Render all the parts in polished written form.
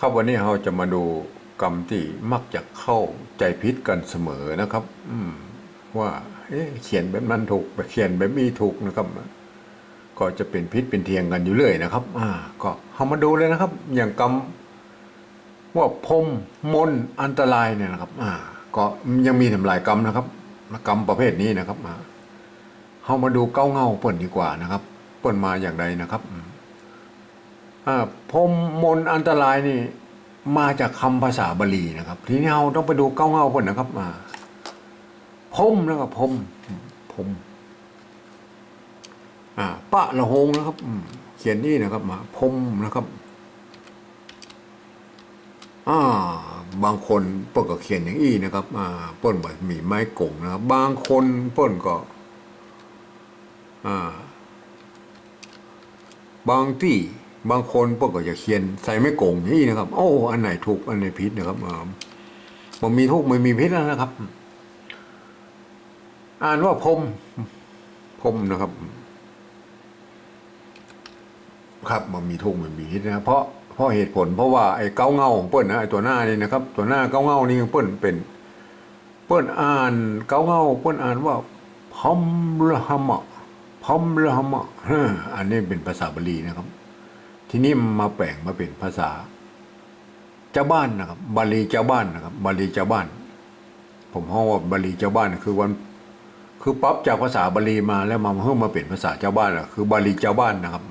ครับวันนี้เราจะมาดูกรรมที่มักจะเข้าใจผิดกันเสมอนะครับว่าเขียนแบบนั้นถูกเขียนแบบนี้ถูกนะครับก็จะเป็นพิษเป็นเทียงกันอยู่เรื่อยนะครับก็เรามาดูเลยนะครับอย่างกรรมว่าพรหมมนต์อันตรายเนี่ยนะครับก็ยังมีทำลายกรรมนะครับกรรมประเภทนี้นะครับเรามาดูเก้าเงาเปิ่นดีกว่านะครับเปิ่นมาอย่างไรนะครับพรหมมนต์อันตรายนี่มาจากคำภาษาบาลีนะครับทีนี้เราต้องไปดูเก้าเงาเปิ่นนะครับพรหมนะครับพรหมพรหมปะละหงนะครับเขียนนี่นะครับมาพรหมนะครับบางคนเปิ้นก็เขียนอย่างอี้นะครับเปิ้นแบบมีไม้กงนะครับบางคนเปิ้นก็บางที่บางคนเปิ้นก็จะเขียนใส่ไม้กงอย่างนี้นะครับโอ้อันไหนถูกอันไหนผิดนะครับมันมีทุกมันมีผิดแล้วนะครับอ่านว่าพรหมพรหมนะครับครับมันมีทุกมันมีผิดนะเพราะเหตุผลเพราะว่าไอ้เก้าเงาของเปิ้นนะไอ้ตัวหน้านี่นะครับตัวหน้าเก้าเงานี่เปิ้นเป็นเปิ้นอ่านเก้าเงาเปิ้นอ่านว่าพัมละหมะพัมละหมะอันนี้เป็นภาษาบาลีนะครับทีนี้มาแปลงมาเป็นภาษาเจ้าบ้านนะครับบาลีเจ้าบ้านนะครับบาลีเจ้าบ้านผมเรียกว่าบาลีเจ้าบ้านคือปั๊บจากภาษาบาลีมาแล้วมาเพิ่มมาเป็นภาษาเจ้าบ้านคือบาลีเจ้าบ้านนะครับ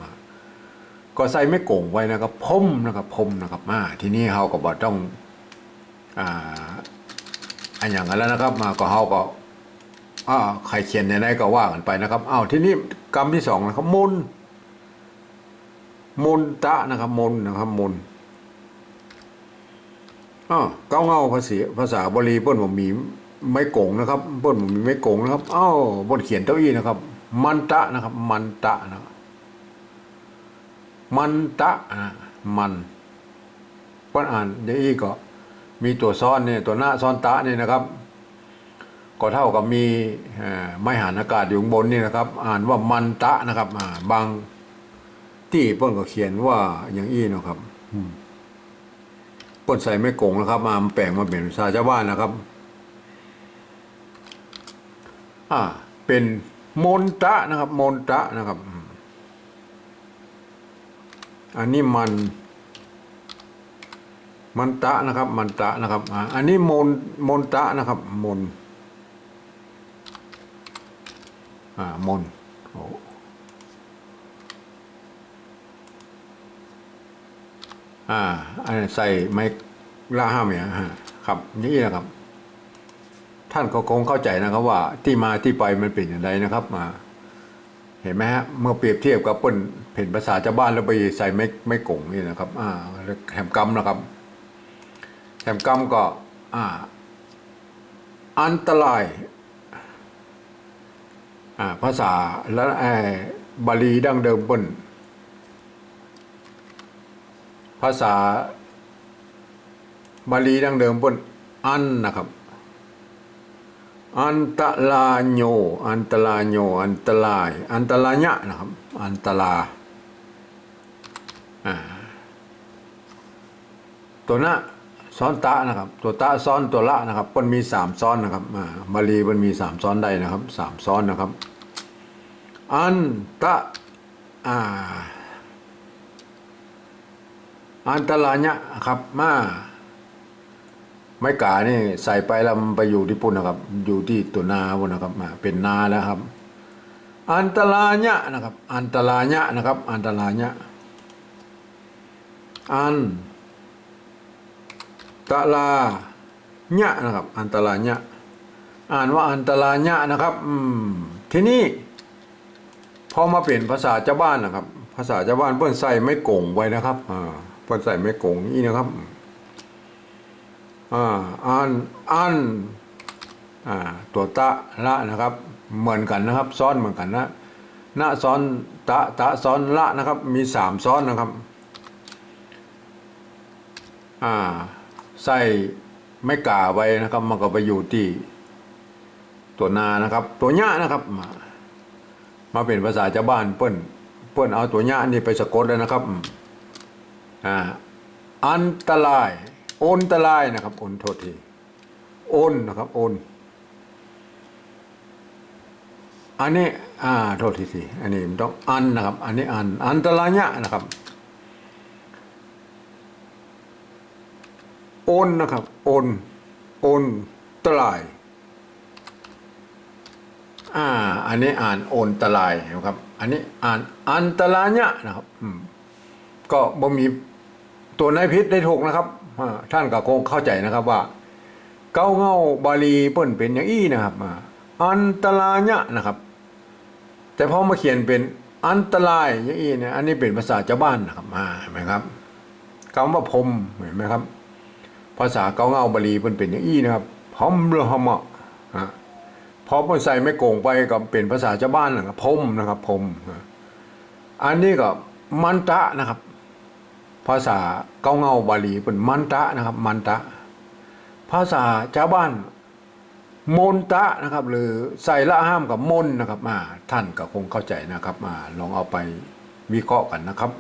ก็ใส่ไม่โก่งไว้นะครับพรมนะครับพรมนะครับทีนี้เฮาก็บ่ต้องอันอย่างนั้นแล้วนะครับก็เฮาก็ใครเขียนในไหนก็ว่ากันไปนะครับทีนี้กรรมที่สองนะครับมนตะนะครับมนนะครับมนเก้าเงาภาษาบาลีเปิ้นบ่มีไม้โก่งนะครับเปิ้นบ่มีไม้โก่งนะครับบนเขียนเต้าอี้นะครับมันตะนะครับมันตะนะครับมันตะมันเปิ้นอ่านอย่างนี้ก็มีตัวซ้อนเนี่ยตัวหน้าซ้อนตะนี่นะครับก็เท่ากับมีไม้หันอากาศอยู่ข้างบนนี่นะครับอ่านว่ามันตะนะครับบางที่เปิ้นก็เขียนว่าอย่างอี้นะครับเปิ้นใส่ไม่โกงนะครับมาแปลงมาเป็นภาษาชาวบ้านนะครับเป็นมนตะนะครับมนตะนะครับอันนี้มันตะนะครับมันตะนะครับอันนี้มนตะนะครับมนมนอันใส่ไม้ละห้ามเนี่ยครับนี่นะครับท่านก็คงเข้าใจนะครับว่าที่มาที่ไปมันเป็นอย่างไรนะครับเห็นไหมฮะเมื่อเปรียบเทียบกับเปิ้นเห็นภาษาชาวบ้านแล้วไปใส่ไม่กงนี่นะครับแถมกรรมนะครับแถมกรรมก็อันตรายภาษาและบาลีดั้งเดิมเปิ้นภาษาบาลีดั้งเดิมเปิ้นอันนะครับอันตรายโยอันตรายโยอันตรายอันตรายะนะครับอันตราตัวหน้าซ้อนตะนะครับตัวตะซ้อนตัวละนะครับมันมี3ซ้อนนะครับบาลีมันมี3ซ้อนได้นะครับ3ซ้อนนะครับอันตะอันตรายะครับไม้กานี่ใส่ไปแล้วมันไปอยู่ที่ปุ่นนะครับอยู่ที่ตัวนาปุ่นนะครับเป็นนาแล้วครับอันตรายะนะครับอันตรายะนะครับอันตรายะอันตรายะนะครับอันตรายะอ่านว่าอันตรายะนะครับทีนี้พอมาเปลี่ยนภาษาชาวบ้านนะครับภาษาชาวบ้านเพิ่นใส่ไม้กงไว้นะครับเพิ่นใส่ไม้กงนี่นะครับอันตัวตะละนะครับเหมือนกันนะครับซ้อนเหมือนกันนะซ้อนตะซ้อนละนะครับมี3ซ้อนนะครับใส่ไม่กาไว้นะครับมันก็ไปอยู่ที่ตัวนานะครับตัวญะนะครับมาเป็นภาษาชาวบ้านเปิ้นเอาตัวญะนี่ไปสะกดแล้วนะครับ อันตรายโอนตรายนะครับโอนโทษทีโอนนะครับโอนอันนี้โทษทีสิอันนี้มันต้องอันนะครับอันนี้อันตรายะนะครับโอนนะครับโอนตรายอันนี้โอนตรายนะครับอันนี้อันตรายะนะครับก็บ่มีตัวในพิษได้ถูกนะครับท่านก็คงเข้าใจนะครับว่าเก้าเงาบาลีเปิ้นเป็นอย่างอี้นะครับอันตรายะนะครับแต่พอมาเขียนเป็นอันตรายอย่างอี้เนี่ยอันนี้เป็นภาษาชาวบ้านนะครับเห็นไหมครับคำว่าพรมเห็นไหมครับภาษาเก้าเงาบาลีเปิ้นเป็นอย่างอี้นะครับพรมเรือหมะพอเปิ้นใส่ไม่โกงไปก็เป็นภาษาชาวบ้านนะครับพรมนะครับพรมอันนี้ก็มันตะนะครับภาษาเก้าเงาบาลีเป็นมันตะนะครับมันตะภาษาชาวบ้านมนตะนะครับหรือใส่ละห้ามกับมนนะครับท่านก็คงเข้าใจนะครับลองเอาไปวิเคราะห์กันนะครับ